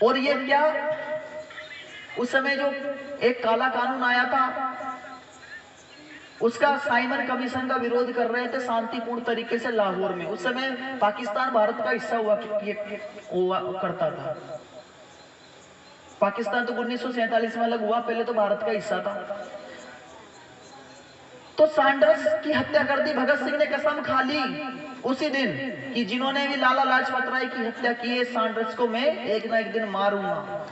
और ये क्या, उस समय जो एक काला कानून आया था उसका साइमन कमीशन का विरोध कर रहे थे शांतिपूर्ण तरीके से लाहौर में। उस समय पाकिस्तान भारत का हिस्सा हुआ करता था। पाकिस्तान तो 1947 में अलग हुआ, पहले तो भारत का हिस्सा था। तो सैंडर्स की हत्या कर दी। भगत सिंह ने कसम खा ली उसी दिन कि जिन्होंने भी लाला लाजपत राय की हत्या की है, सैंडर्स को मैं एक ना एक दिन मारूंगा।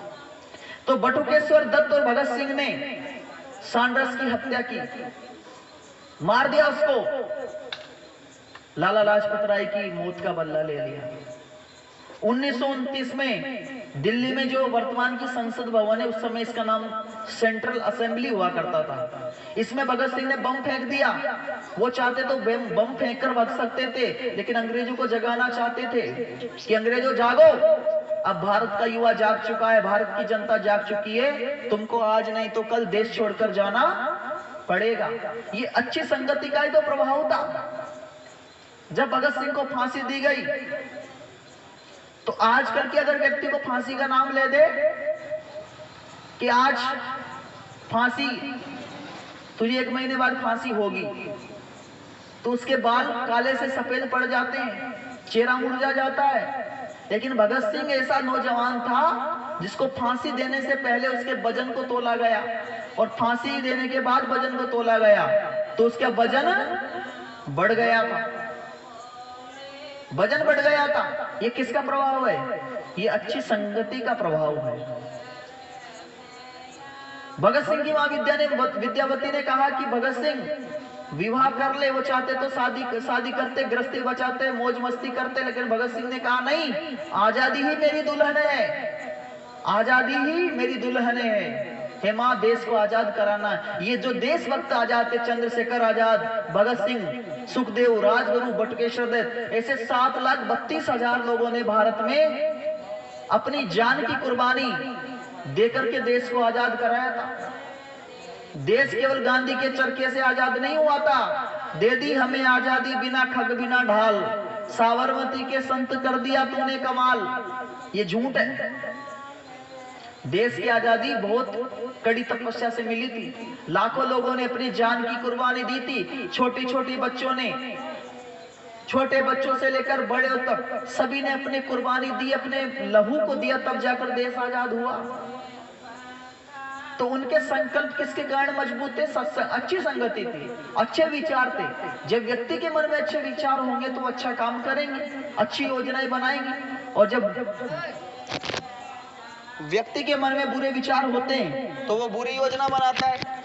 तो बटुकेश्वर दत्त और भगत सिंह ने सैंडर्स की हत्या की, मार दिया उसको। लाला लाजपत राय की मौत का बदला ले लिया। 1929 में दिल्ली में जो वर्तमान की संसद भवन है, उस समय इसका नाम सेंट्रल असेंबली हुआ करता था। इसमें भगत सिंह ने बम फेंक दिया। वो चाहते तो बम फेंक कर भाग सकते थे, लेकिन अंग्रेजों को जगाना चाहते थे कि अंग्रेजों जागो, अब भारत का युवा जाग चुका है, भारत की जनता जाग चुकी है, तुमको आज नहीं तो कल देश छोड़कर जाना पड़ेगा। ये अच्छी संगति का ही तो प्रभाव था। जब भगत सिंह को फांसी दी गई, तो आजकल के अगर व्यक्ति को फांसी का नाम ले दे कि आज फांसी, तुझे 1 महीने बाद फांसी होगी, तो उसके बाल काले से सफेद पड़ जाते हैं, चेहरा मुरझा जाता है। लेकिन भगत सिंह ऐसा नौजवान था जिसको फांसी देने से पहले उसके वजन को तोला गया, और फांसी देने के बाद वजन को तोला गया तो उसका वजन बढ़ गया था, वजन बढ़ गया था। ये किसका प्रभाव है? ये अच्छी संगति का प्रभाव है। भगत सिंह की मां विद्यावती ने कहा कि भगत सिंह विवाह कर ले, वो चाहते तो शादी करते, गृहस्थी बचाते, मौज मस्ती करते, लेकिन भगत सिंह ने कहा नहीं, आजादी ही मेरी दुल्हन है, आजादी ही मेरी दुल्हन है। हे मां, देश को आजाद कराना। ये जो देशभक्त आजाद थे, चंद्रशेखर आजाद, भगत सिंह, सुखदेव, राजगुरु, बटुकेश्वर दत्त, ऐसे 7,32,000 लोगों ने भारत में अपनी जान की कुर्बानी देकर के देश को आजाद कराया था। देश केवल गांधी के चरखे से आजाद नहीं हुआ था। दे दी हमें आजादी बिना खग बिना ढाल, साबरमती के संत कर दिया तूने कमाल। ये झूठ है। देश की आजादी बहुत कड़ी तपस्या से मिली थी। लाखों लोगों ने अपनी जान की कुर्बानी दी थी। छोटी छोटी बच्चों ने, छोटे बच्चों से लेकर बड़े तक सभी ने अपनी कुर्बानी दी, अपने लहू को दिया, तब जाकर देश आजाद हुआ। तो उनके संकल्प किसके कारण मजबूत थे? अच्छी संगति थी, अच्छे विचार थे। जब व्यक्ति के मन में अच्छे विचार होंगे तो अच्छा काम करेंगे, अच्छी योजनाएं बनाएंगे। और जब व्यक्ति के मन में बुरे विचार होते हैं तो वो बुरी योजना बनाता है।